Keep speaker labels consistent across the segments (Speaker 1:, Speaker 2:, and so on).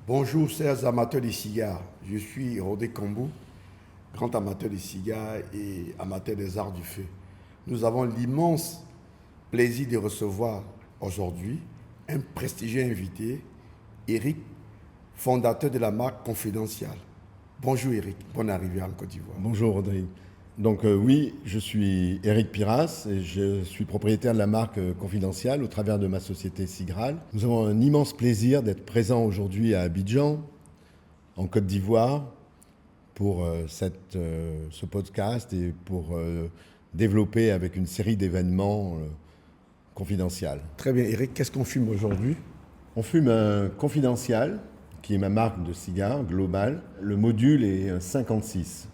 Speaker 1: Bonjour, chers amateurs de cigares. Je suis Rodé Kambou, grand amateur de cigares et amateur des arts du feu. Nous avons l'immense plaisir de recevoir aujourd'hui un prestigieux invité, Eric, fondateur de la marque Confidential. Bonjour Eric, bonne arrivée en Côte d'Ivoire.
Speaker 2: Bonjour Rodrigue. Donc oui, je suis Eric Piras et je suis propriétaire de la marque Confidential au travers de ma société Sigral. Nous avons un immense plaisir d'être présents aujourd'hui à Abidjan, en Côte d'Ivoire, pour ce podcast et pour développer avec une série d'événements confidentiels.
Speaker 1: Très bien Eric, qu'est-ce qu'on fume aujourd'hui?
Speaker 2: On fume un Confidential, qui est ma marque de cigares globale. Le module est un 56.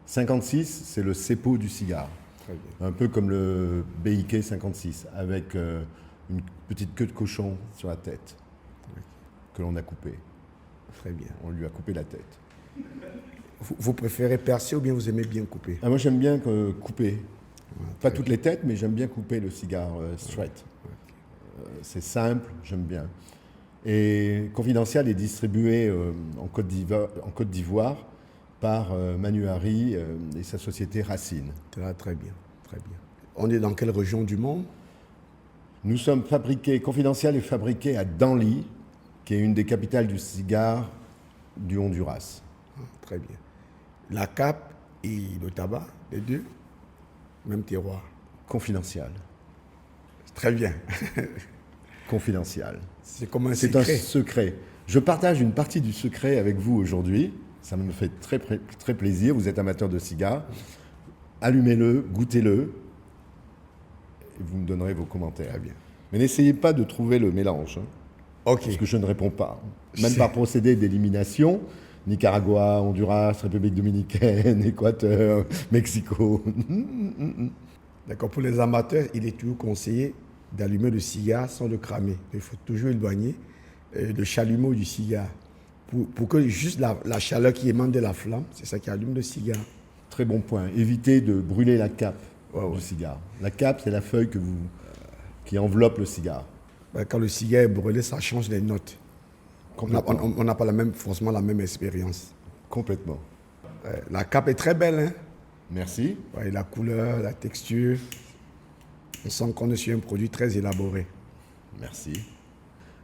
Speaker 2: 56, c'est le CEPO du cigare.
Speaker 1: Très bien.
Speaker 2: Un peu comme le BIK 56, avec une petite queue de cochon sur la tête, que l'on a coupée.
Speaker 1: Très bien.
Speaker 2: On lui a coupé la tête.
Speaker 1: Vous préférez percer ou bien vous aimez bien couper?
Speaker 2: Ah, moi, j'aime bien couper.
Speaker 1: Ouais,
Speaker 2: Pas
Speaker 1: très
Speaker 2: toutes les têtes, mais j'aime bien couper le cigare straight. C'est simple, j'aime bien. Et Confidential est distribué en Côte d'Ivoire par Manu Hari et sa société Racine.
Speaker 1: Très bien, très bien. On est dans quelle région du monde?
Speaker 2: Nous sommes fabriqués, Confidential est fabriqué à Danly, qui est une des capitales du cigare du Honduras.
Speaker 1: Très bien. La cape et le tabac, les deux, même terroir.
Speaker 2: Confidential.
Speaker 1: Très bien.
Speaker 2: Confidential.
Speaker 1: C'est comme un
Speaker 2: C'est
Speaker 1: secret.
Speaker 2: un secret. Je partage une partie du secret avec vous aujourd'hui. Ça me fait très plaisir. Vous êtes amateur de cigares. Allumez-le, goûtez-le, et vous me donnerez vos commentaires.
Speaker 1: Très bien.
Speaker 2: Mais n'essayez pas de trouver le mélange, hein,
Speaker 1: Ok.
Speaker 2: parce que je ne réponds pas. Même par procédé d'élimination, Nicaragua, Honduras, République dominicaine, Équateur, Mexico.
Speaker 1: D'accord. Pour les amateurs, il est toujours conseillé d'allumer le cigare sans le cramer. Il faut toujours éloigner le chalumeau du cigare. Pour que juste la chaleur qui émane de la flamme, c'est ça qui allume le cigare.
Speaker 2: Très bon point. Évitez de brûler la cape
Speaker 1: Ouais.
Speaker 2: du cigare. La cape, c'est la feuille qui enveloppe le cigare.
Speaker 1: Quand le cigare est brûlé, ça change les notes.
Speaker 2: Complètement.
Speaker 1: On n'a pas forcément la même expérience.
Speaker 2: Complètement.
Speaker 1: La cape est très belle, hein?
Speaker 2: Merci.
Speaker 1: Ouais, la couleur, la texture. On sent qu'on est sur un produit très élaboré.
Speaker 2: Merci.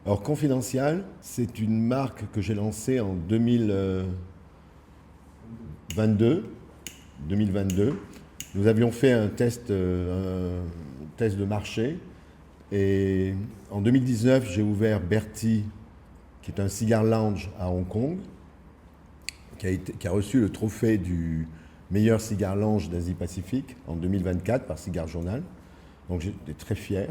Speaker 2: Alors, Confidential, c'est une marque que j'ai lancée en 2022. Nous avions fait un test de marché. Et en 2019, j'ai ouvert Bertie, qui est un cigare lounge à Hong Kong, qui a reçu le trophée du meilleur cigare lounge d'Asie-Pacifique en 2024 par Cigar Journal. Donc j'étais très fier.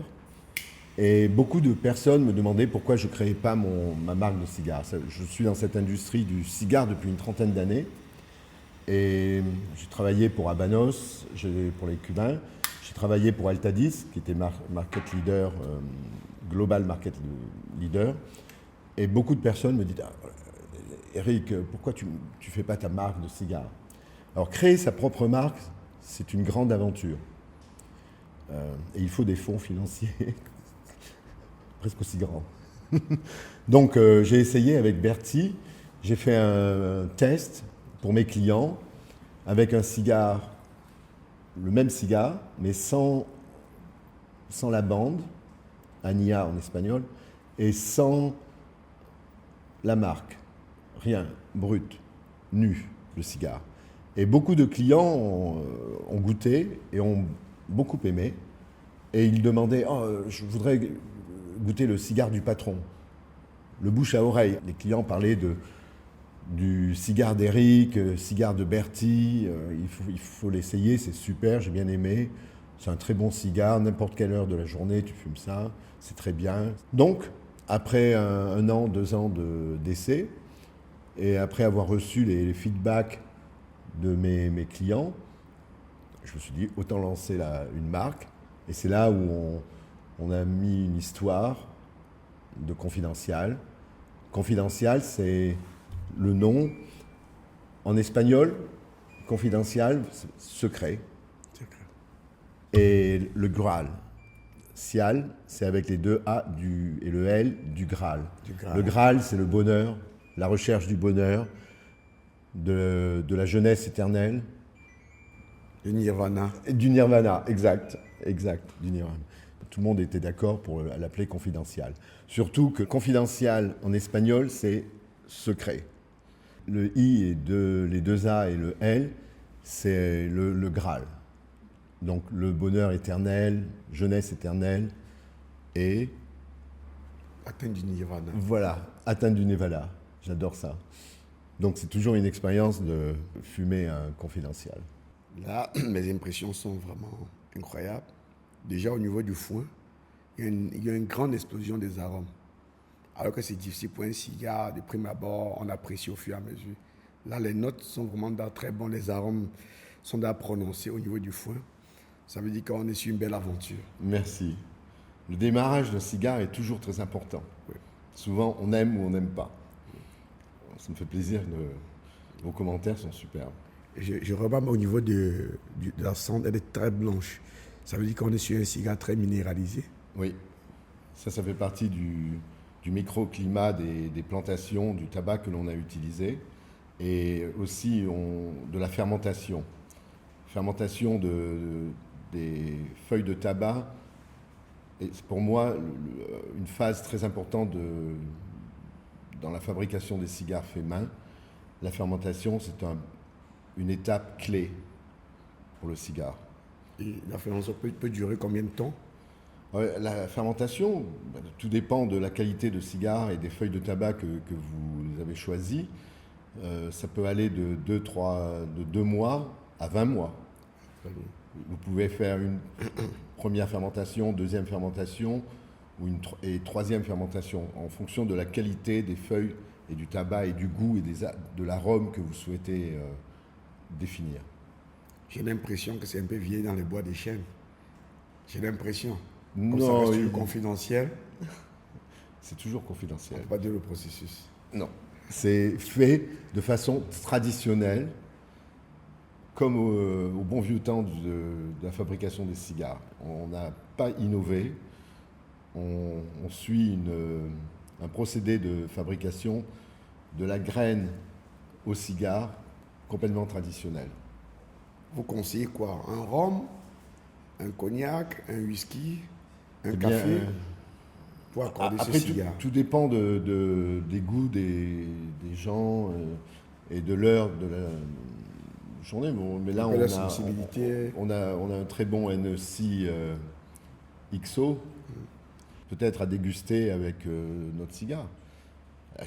Speaker 2: Et beaucoup de personnes me demandaient pourquoi je ne créais pas ma marque de cigares. Je suis dans cette industrie du cigare depuis une trentaine d'années. Et j'ai travaillé pour Habanos, pour les Cubains. J'ai travaillé pour Altadis, qui était market leader, global market leader. Et beaucoup de personnes me disent Eric, pourquoi tu ne fais pas ta marque de cigares? Alors, créer sa propre marque, c'est une grande aventure. Et il faut des fonds financiers presque aussi grands. Donc, j'ai essayé avec Bertie. J'ai fait un test pour mes clients avec un cigare, le même cigare, mais sans la bande, Ania en espagnol, et sans la marque. Rien, brut, nu, le cigare. Et beaucoup de clients ont goûté et ont beaucoup aimé. Et ils demandaient je voudrais goûter le cigare du patron. Le bouche à oreille. Les clients parlaient du cigare d'Eric, cigare de Bertie. Il faut l'essayer, c'est super, j'ai bien aimé. C'est un très bon cigare, n'importe quelle heure de la journée, tu fumes ça, c'est très bien. Donc, après un an, 2 ans d'essai, et après avoir reçu les feedbacks de mes clients, je me suis dit, autant lancer une marque. Et c'est là où on a mis une histoire de Confidential. Confidential, c'est le nom. En espagnol, Confidential, secret. Et le Graal. Cial, c'est avec les 2 A et le L du Graal.
Speaker 1: Du Graal.
Speaker 2: Le Graal, c'est le bonheur la recherche du bonheur, de la jeunesse éternelle.
Speaker 1: Le nirvana.
Speaker 2: Et du nirvana, exact, du nirvana. Tout le monde était d'accord pour l'appeler confidential. Surtout que confidential en espagnol, c'est secret. Le I et les deux A et le L, c'est le Graal. Donc le bonheur éternel, jeunesse éternelle et...
Speaker 1: Atteindre du nirvana.
Speaker 2: Voilà, atteindre du nirvana. J'adore ça. Donc c'est toujours une expérience de fumer un confidential.
Speaker 1: Là, mes impressions sont vraiment incroyables. Déjà au niveau du foin, il y a une grande explosion des arômes. Alors que c'est difficile pour un cigare, de prime abord, on apprécie au fur et à mesure. Là, les notes sont vraiment très bonnes, les arômes sont prononcés au niveau du foin. Ça veut dire qu'on est sur une belle aventure.
Speaker 2: Merci. Le démarrage d'un cigare est toujours très important.
Speaker 1: Oui.
Speaker 2: Souvent, on aime ou on n'aime pas. Ça me fait plaisir, vos commentaires sont superbes.
Speaker 1: Je remarque au niveau de la cendre, elle est très blanche. Ça veut dire qu'on est sur un cigare très minéralisé.
Speaker 2: Oui, ça fait partie du microclimat des plantations, du tabac que l'on a utilisé, et aussi de la fermentation. Fermentation des feuilles de tabac est pour moi une phase très importante dans la fabrication des cigares faits main. La fermentation, c'est une étape clé pour le cigare.
Speaker 1: Et la fermentation peut durer combien de temps?
Speaker 2: La fermentation, tout dépend de la qualité de cigare et des feuilles de tabac que vous avez choisies. Ça peut aller de 2 mois à 20 mois. Vous pouvez faire une première fermentation, deuxième fermentation et troisième fermentation en fonction de la qualité des feuilles et du tabac et du goût et de l'arôme que vous souhaitez définir.
Speaker 1: J'ai l'impression que c'est un peu vieilli dans les bois des chênes. J'ai l'impression.
Speaker 2: Non,
Speaker 1: ça reste confidentiel.
Speaker 2: C'est toujours confidentiel.
Speaker 1: On ne peut pas dire le processus.
Speaker 2: Non. C'est fait de façon traditionnelle, comme au bon vieux temps de la fabrication des cigares. On n'a pas innové. On suit un procédé de fabrication de la graine au cigare complètement traditionnel.
Speaker 1: Vous conseillez quoi? Un rhum, un cognac, un whisky, un café pour accorder ce cigare?
Speaker 2: Tout dépend des goûts des gens et de l'heure de la journée. Bon, mais là, on a un très bon NEC XO, peut-être à déguster avec notre cigare.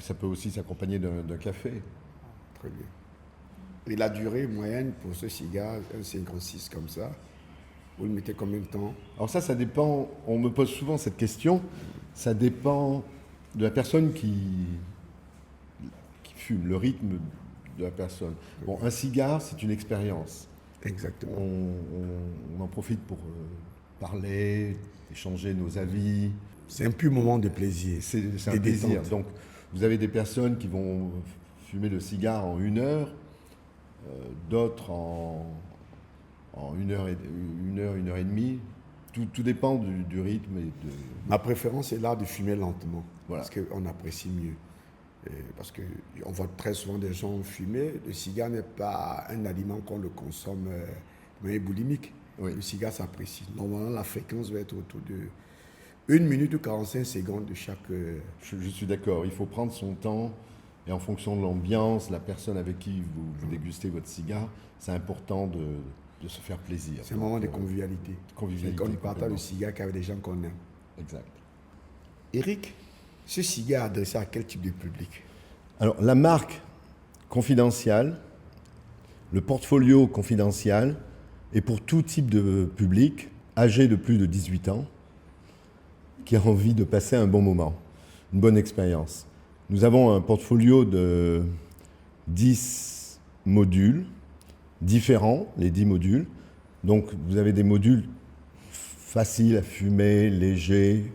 Speaker 2: Ça peut aussi s'accompagner d'un café.
Speaker 1: Très bien. Et la durée moyenne pour ce cigare, un 56 comme ça, vous le mettez combien de temps?
Speaker 2: Alors ça dépend, on me pose souvent cette question, ça dépend de la personne qui fume, le rythme de la personne. Bon, un cigare, c'est une expérience.
Speaker 1: Exactement.
Speaker 2: On en profite pour parler, échanger nos avis.
Speaker 1: C'est un pur moment de plaisir.
Speaker 2: C'est un plaisir. Donc, vous avez des personnes qui vont fumer le cigare en 1 heure, d'autres en 1 heure, 1 heure et demie. Tout dépend du rythme.
Speaker 1: Ma préférence est l'art de fumer lentement,
Speaker 2: voilà.
Speaker 1: Parce qu'on apprécie mieux. Parce qu'on voit très souvent des gens fumer. Le cigare n'est pas un aliment qu'on le consomme de manière boulimique.
Speaker 2: Oui.
Speaker 1: Le cigare s'apprécie. Normalement, la fréquence va être autour de 1 minute ou 45 secondes de chaque...
Speaker 2: Je suis d'accord. Il faut prendre son temps. Et en fonction de l'ambiance, la personne avec qui vous dégustez votre cigare, c'est important de se faire plaisir.
Speaker 1: C'est un moment de convivialité.
Speaker 2: Convivialité.
Speaker 1: On ne partage le cigare qu'avec des gens qu'on aime.
Speaker 2: Exact.
Speaker 1: Eric, ce cigare est adressé à quel type de public?
Speaker 2: Alors, la marque confidentielle, le portfolio confidentiel, est pour tout type de public, âgé de plus de 18 ans, qui a envie de passer un bon moment, une bonne expérience. Nous avons un portfolio de 10 modules différents, les 10 modules. Donc, vous avez des modules faciles à fumer, légers,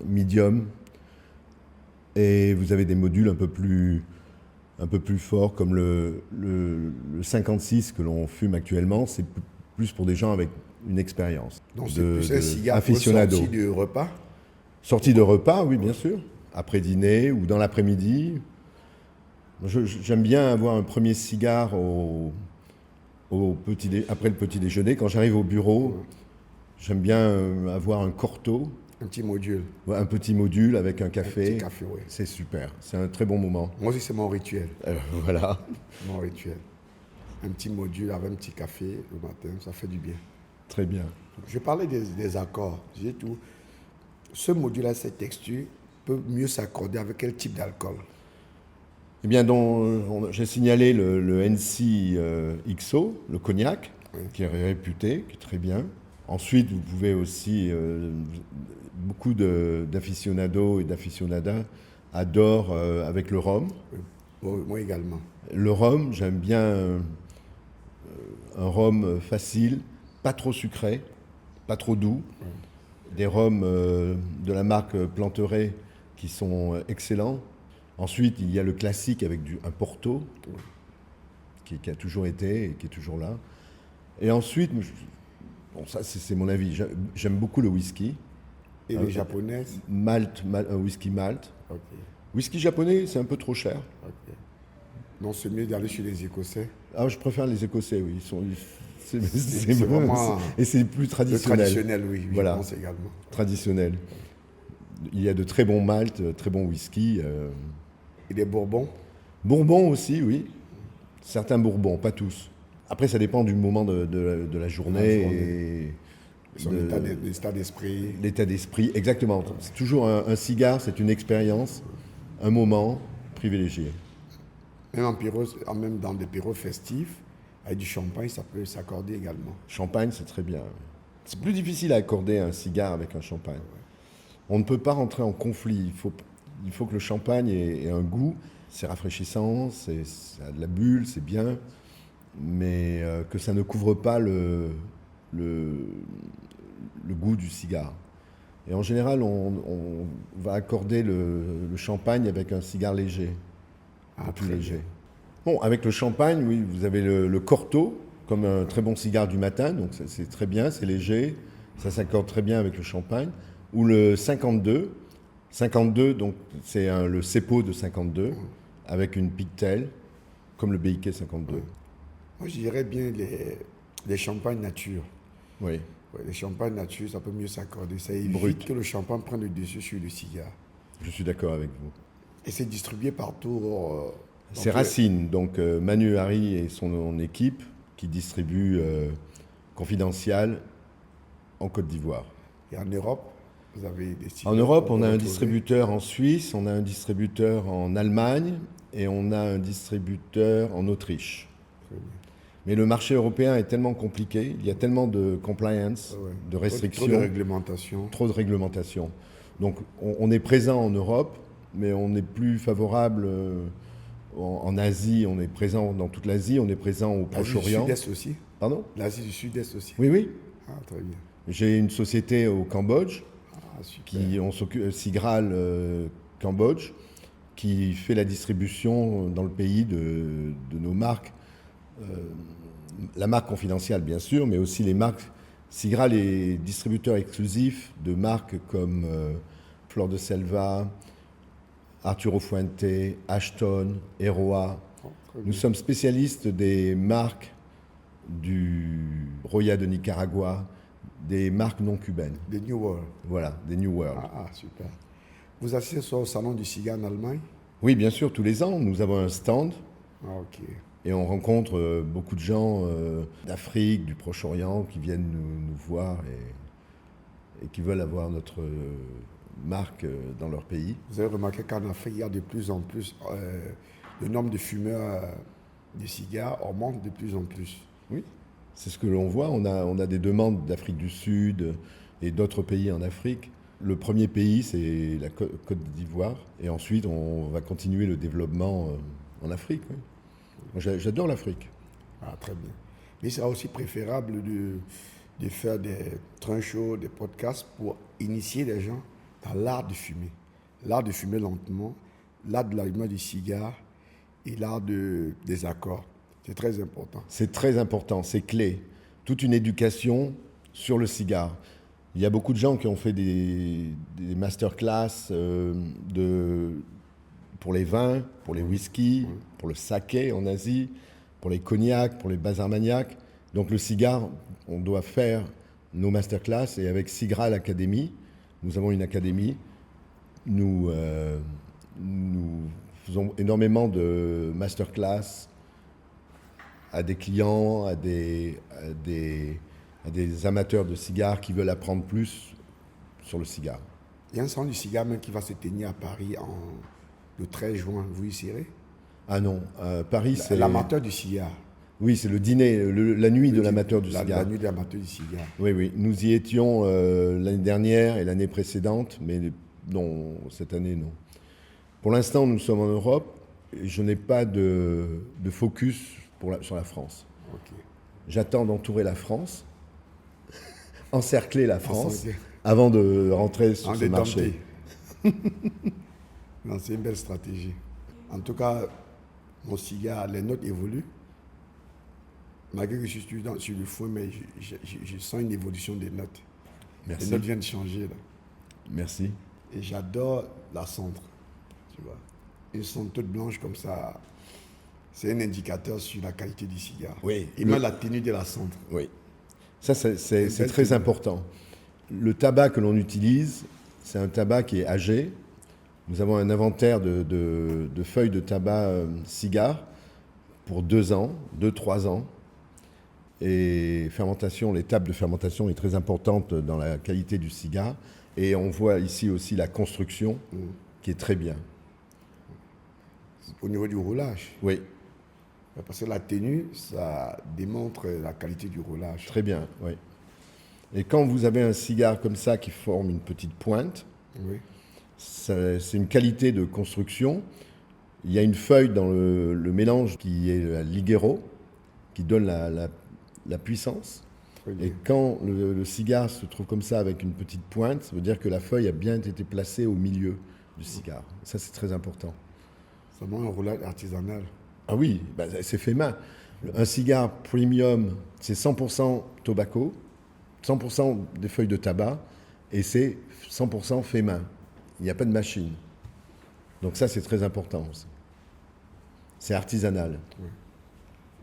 Speaker 2: medium. Et vous avez des modules un peu plus forts, comme le 56 que l'on fume actuellement. C'est plus pour des gens avec une expérience.
Speaker 1: Donc, c'est plus un cigare pour sortie de repas?
Speaker 2: Sortie de repas, oui, bien sûr. après dîner ou dans l'après-midi. J'aime bien avoir un premier cigare après le petit déjeuner. Quand j'arrive au bureau, j'aime bien avoir un corto,
Speaker 1: Un petit module.
Speaker 2: un petit module avec un
Speaker 1: Un
Speaker 2: café.
Speaker 1: petit café, oui.
Speaker 2: C'est super, c'est un très bon moment.
Speaker 1: Moi aussi, c'est mon rituel.
Speaker 2: Voilà,
Speaker 1: Mon rituel. Un petit module avec un petit café le matin, ça fait du bien.
Speaker 2: très bien.
Speaker 1: Je parlais des accords. J'ai tout. Ce module-là, cette texture, peut mieux s'accorder avec quel type d'alcool?
Speaker 2: Eh bien, j'ai signalé le NC XO, le cognac,
Speaker 1: Oui.
Speaker 2: qui est réputé, qui est très bien. Ensuite, vous pouvez aussi, beaucoup d'aficionados et d'aficionadas adorent avec le rhum.
Speaker 1: Moi également.
Speaker 2: Le rhum, j'aime bien un rhum facile, pas trop sucré, pas trop doux. Des rhums de la marque Planteret qui sont excellents. Ensuite, il y a le classique avec un Porto, qui a toujours été et qui est toujours là. Et ensuite, bon, ça c'est mon avis, j'aime beaucoup le whisky.
Speaker 1: Et les japonaises?
Speaker 2: Un whisky malt.
Speaker 1: Ok.
Speaker 2: Whisky japonais, c'est un peu trop cher.
Speaker 1: Ok. Non, c'est mieux d'aller chez les Écossais.
Speaker 2: Ah, je préfère les Écossais, oui. C'est
Speaker 1: vraiment
Speaker 2: et c'est plus
Speaker 1: Le
Speaker 2: traditionnel.
Speaker 1: traditionnel, oui,
Speaker 2: Voilà.
Speaker 1: je pense également.
Speaker 2: Traditionnel. Il y a de très bons malts, très bons whisky.
Speaker 1: Et les Bourbons?
Speaker 2: Bourbon aussi, oui. Certains Bourbons, pas tous. Après, ça dépend du moment de la journée et
Speaker 1: Son état d'esprit.
Speaker 2: l'état d'esprit. Exactement. C'est toujours un cigare, c'est une expérience, un moment privilégié.
Speaker 1: Même dans des périodes festifs, avec du champagne, ça peut s'accorder également.
Speaker 2: Champagne, c'est très bien. C'est plus difficile à accorder un cigare avec un champagne. On ne peut pas rentrer en conflit. Il faut que le champagne ait un goût. C'est rafraîchissant, ça a de la bulle, c'est bien, mais que ça ne couvre pas le goût du cigare. Et en général, on va accorder le champagne avec un cigare léger, un peu plus
Speaker 1: très
Speaker 2: léger.
Speaker 1: bien.
Speaker 2: Bon, avec le champagne, oui, vous avez le Corto, comme un très bon cigare du matin, donc c'est très bien, c'est léger, ça s'accorde très bien avec le champagne. Ou le 52. 52, donc c'est le Cepo de 52, avec une pigtail, comme le BIK 52.
Speaker 1: Moi, je dirais bien les champagnes nature.
Speaker 2: Oui.
Speaker 1: Ouais, les champagnes nature, ça peut mieux s'accorder. Ça évite
Speaker 2: Brut.
Speaker 1: que le champagne prenne le dessus sur le cigare.
Speaker 2: Je suis d'accord avec vous.
Speaker 1: Et c'est distribué partout. Dans
Speaker 2: C'est
Speaker 1: tous les-
Speaker 2: Racine, donc Manu Harry et son équipe qui distribuent Confidential en Côte d'Ivoire.
Speaker 1: Et en Europe, vous avez des cigares
Speaker 2: En Europe,
Speaker 1: qu'on
Speaker 2: on
Speaker 1: peut
Speaker 2: a un
Speaker 1: retrouver.
Speaker 2: distributeur en Suisse, on a un distributeur en Allemagne et on a un distributeur en Autriche.
Speaker 1: Très bien.
Speaker 2: Mais le marché européen est tellement compliqué, il y a tellement de compliance,
Speaker 1: Ouais.
Speaker 2: de restrictions,
Speaker 1: Trop de réglementation.
Speaker 2: trop de réglementations. Donc on est présent en Europe, mais on est plus favorable en Asie, on est présent dans toute l'Asie, on est présent au
Speaker 1: L'Asie du
Speaker 2: Proche-Orient.
Speaker 1: Sud-Est aussi.
Speaker 2: Pardon ?
Speaker 1: L'Asie du Sud-Est aussi.
Speaker 2: Oui, oui.
Speaker 1: Ah, très bien.
Speaker 2: J'ai une société au Cambodge,
Speaker 1: Ah, super.
Speaker 2: on s'occupe, Sigral Cambodge, qui fait la distribution dans le pays de nos marques. La marque confidentielle, bien sûr, mais aussi les marques. Sigral est distributeur exclusif de marques comme Flor de Selva, Arturo Fuente, Ashton, Eroa.
Speaker 1: Oh, très
Speaker 2: Nous
Speaker 1: bien.
Speaker 2: sommes spécialistes des marques du Roya de Nicaragua, des marques non cubaines.
Speaker 1: The New World.
Speaker 2: Voilà, des New World.
Speaker 1: Super. Vous assistez au salon du cigare en Allemagne?
Speaker 2: Oui, bien sûr, tous les ans, nous avons un stand
Speaker 1: Ah, ok.
Speaker 2: et on rencontre beaucoup de gens d'Afrique, du Proche-Orient qui viennent nous voir et qui veulent avoir notre marque dans leur pays.
Speaker 1: Vous avez remarqué qu'en Afrique, il y a de plus en plus, le nombre de fumeurs de cigares augmente de plus en plus.
Speaker 2: Oui, c'est ce que l'on voit. On a des demandes d'Afrique du Sud et d'autres pays en Afrique. Le premier pays, c'est la Côte d'Ivoire. Et ensuite, on va continuer le développement en Afrique. Oui. Moi, j'adore l'Afrique.
Speaker 1: Ah, très bien. Mais c'est aussi préférable de faire des train shows, des podcasts pour initier les gens dans l'art de fumer. L'art de fumer lentement, l'art de l'allumement du cigare et l'art des accords. C'est très important.
Speaker 2: C'est très important, c'est clé. Toute une éducation sur le cigare. Il y a beaucoup de gens qui ont fait des masterclass pour les vins, pour les whiskies, pour le saké en Asie, pour les cognacs, pour les bars armagnacs. Donc le cigare, on doit faire nos masterclass. Et avec Sigral Academy, nous avons une académie. Nous faisons énormément de masterclass à des clients, à des amateurs de cigares qui veulent apprendre plus sur le cigare.
Speaker 1: Il y a un salon du cigare même qui va se tenir à Paris le 13 juin. Vous y serez?
Speaker 2: Ah non, Paris, c'est...
Speaker 1: L'amateur du cigare.
Speaker 2: Oui, c'est le dîner, la nuit de l'amateur du cigare.
Speaker 1: La nuit de l'amateur du cigare.
Speaker 2: Oui, oui. Nous y étions l'année dernière et l'année précédente, mais non, cette année, non. Pour l'instant, nous sommes en Europe et je n'ai pas de focus sur la France.
Speaker 1: Ok.
Speaker 2: J'attends d'entourer la France, encercler la France, avant de rentrer sur ce marché.
Speaker 1: Non, c'est une belle stratégie. En tout cas, mon cigare, les notes évoluent. Malgré que je suis sur le fond, mais je sens une évolution des notes.
Speaker 2: Merci.
Speaker 1: Les notes viennent de changer là.
Speaker 2: Merci.
Speaker 1: Et j'adore la cendre. Tu vois. Une cendre toute blanche comme ça, c'est un indicateur sur la qualité du cigare.
Speaker 2: Oui.
Speaker 1: Et même la tenue de la cendre.
Speaker 2: Oui. Ça, c'est très important. Le tabac que l'on utilise, c'est un tabac qui est âgé. Nous avons un inventaire de feuilles de tabac cigare pour 2 ans, 2-3 ans. Et fermentation, l'étape de fermentation est très importante dans la qualité du cigare. Et on voit ici aussi la construction qui est très bien.
Speaker 1: Au niveau du roulage.
Speaker 2: Oui.
Speaker 1: Parce que la tenue, ça démontre la qualité du roulage.
Speaker 2: Très bien, oui. Et quand vous avez un cigare comme ça qui forme une petite pointe,
Speaker 1: oui.
Speaker 2: C'est une qualité de construction. Il y a une feuille dans le mélange qui est la liguero, qui donne la puissance. Et quand le cigare se trouve comme ça avec une petite pointe, ça veut dire que la feuille a bien été placée au milieu du cigare. Ça, c'est très important.
Speaker 1: C'est vraiment un roulage artisanal.
Speaker 2: Ah oui, c'est fait main. Un cigare premium, c'est 100% tobacco, 100% des feuilles de tabac, et c'est 100% fait main. Il n'y a pas de machine. Donc ça, c'est très important aussi. C'est artisanal. Oui.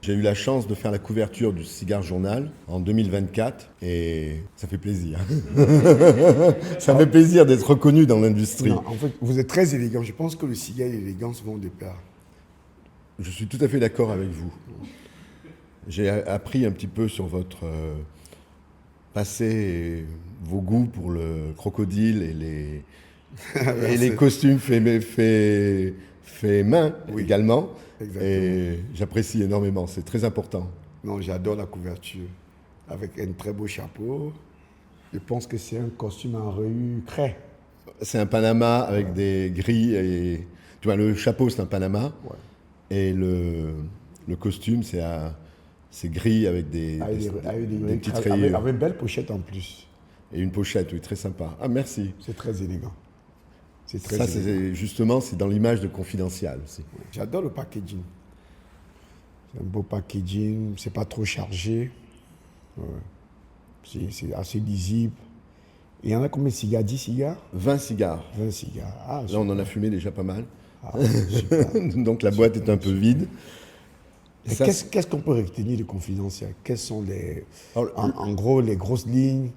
Speaker 2: J'ai eu la chance de faire la couverture du Cigare Journal en 2024 et ça fait plaisir. Ça fait plaisir d'être reconnu dans l'industrie.
Speaker 1: Non, en fait, vous êtes très élégant. Je pense que le cigare et l'élégance vont de pair.
Speaker 2: Je suis tout à fait d'accord avec vous. J'ai appris un petit peu sur votre passé et vos goûts pour le crocodile et les costumes faits main également.
Speaker 1: Exactement.
Speaker 2: Et j'apprécie énormément, c'est très important.
Speaker 1: Non, j'adore la couverture. Avec un très beau chapeau. Je pense que c'est un costume en rayures craie.
Speaker 2: C'est un Panama avec des grilles. Et, tu vois, le chapeau, c'est un Panama. Ouais. Et le costume, c'est gris avec des petites rayures.
Speaker 1: Avec une belle pochette en plus.
Speaker 2: Et une pochette, oui, très sympa. Ah, merci.
Speaker 1: C'est très élégant.
Speaker 2: Ça, justement, c'est dans l'image de Confidential aussi.
Speaker 1: J'adore le packaging. C'est un beau packaging, c'est pas trop chargé. C'est assez lisible. Il y en a combien de cigares? 10 cigares?
Speaker 2: 20 cigares.
Speaker 1: 20 cigares. Ah,
Speaker 2: là, on en a fumé déjà pas mal. Ah, donc la boîte est un peu vide.
Speaker 1: Qu'est-ce qu'on peut retenir de Confidential? Quelles sont en gros les grosses lignes?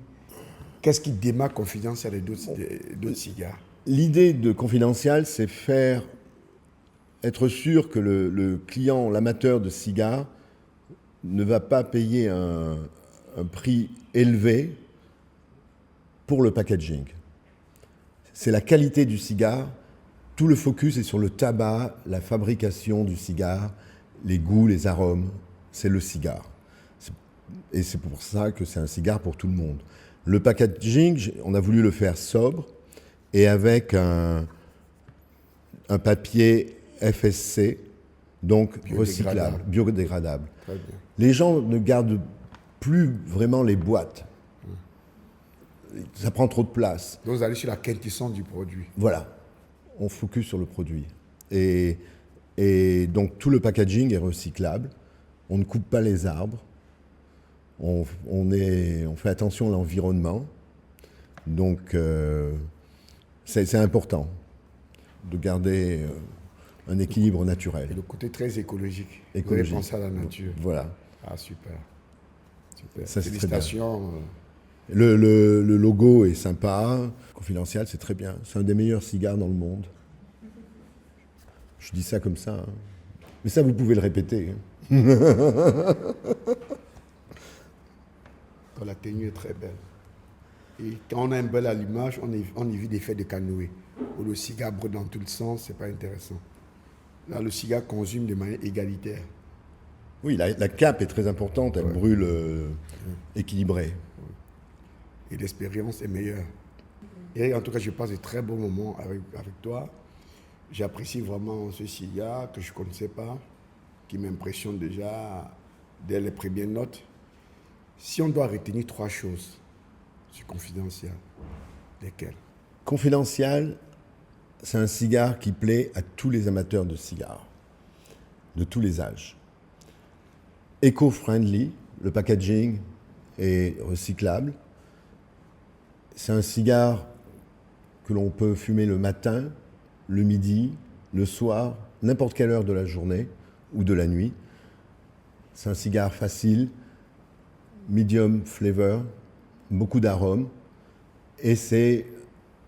Speaker 1: Qu'est-ce qui démarque Confidential et d'autres cigares?
Speaker 2: L'idée de Confidential, c'est être sûr que le client, l'amateur de cigares, ne va pas payer un prix élevé pour le packaging. C'est la qualité du cigare. Tout le focus est sur le tabac, la fabrication du cigare, les goûts, les arômes. C'est le cigare. Et c'est pour ça que c'est un cigare pour tout le monde. Le packaging, on a voulu le faire sobre et avec un papier FSC, donc recyclable, biodégradable. Les gens ne gardent plus vraiment les boîtes. Ça prend trop de place.
Speaker 1: Donc vous allez sur la quintessence du produit.
Speaker 2: Voilà, on focus sur le produit. Et donc tout le packaging est recyclable. On ne coupe pas les arbres. On fait attention à l'environnement. Donc, c'est important de garder un équilibre naturel.
Speaker 1: Et le côté très écologique.
Speaker 2: Écologique.
Speaker 1: Vous avez pensé à la nature.
Speaker 2: Voilà.
Speaker 1: Ah, super. Super.
Speaker 2: Ça, c'est très bien.
Speaker 1: Félicitations.
Speaker 2: Le logo est sympa. Confidential, c'est très bien. C'est un des meilleurs cigares dans le monde. Je dis ça comme ça. Hein. Mais ça, vous pouvez le répéter. Hein.
Speaker 1: La tenue est très belle. Et quand on a un bel allumage, on évite des faits de canoë. Où le cigare brûle dans tous les sens, c'est pas intéressant. Là, le cigare consomme de manière égalitaire.
Speaker 2: Oui, la cape est très importante. Elle brûle équilibrée.
Speaker 1: Et l'expérience est meilleure. Et en tout cas, je passe de très bons moments avec toi. J'apprécie vraiment ce cigare que je ne connaissais pas, qui m'impressionne déjà dès les premières notes. Si on doit retenir 3 choses sur Confidential, lesquelles?
Speaker 2: Confidential, c'est un cigare qui plaît à tous les amateurs de cigares, de tous les âges. Eco-friendly, le packaging est recyclable. C'est un cigare que l'on peut fumer le matin, le midi, le soir, n'importe quelle heure de la journée ou de la nuit. C'est un cigare facile, medium flavor, beaucoup d'arômes, et c'est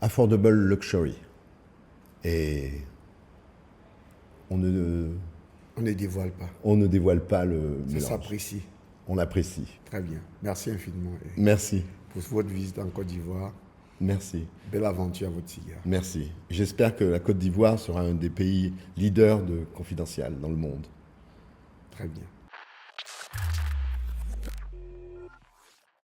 Speaker 2: affordable luxury. Et on ne
Speaker 1: dévoile pas.
Speaker 2: On ne dévoile pas le mélange.
Speaker 1: Ça s'apprécie.
Speaker 2: On apprécie.
Speaker 1: Très bien. Merci infiniment.
Speaker 2: Merci.
Speaker 1: Pour votre visite en Côte d'Ivoire.
Speaker 2: Merci.
Speaker 1: Belle aventure à votre cigare.
Speaker 2: Merci. J'espère que la Côte d'Ivoire sera un des pays leaders de Confidential dans le monde.
Speaker 1: Très bien.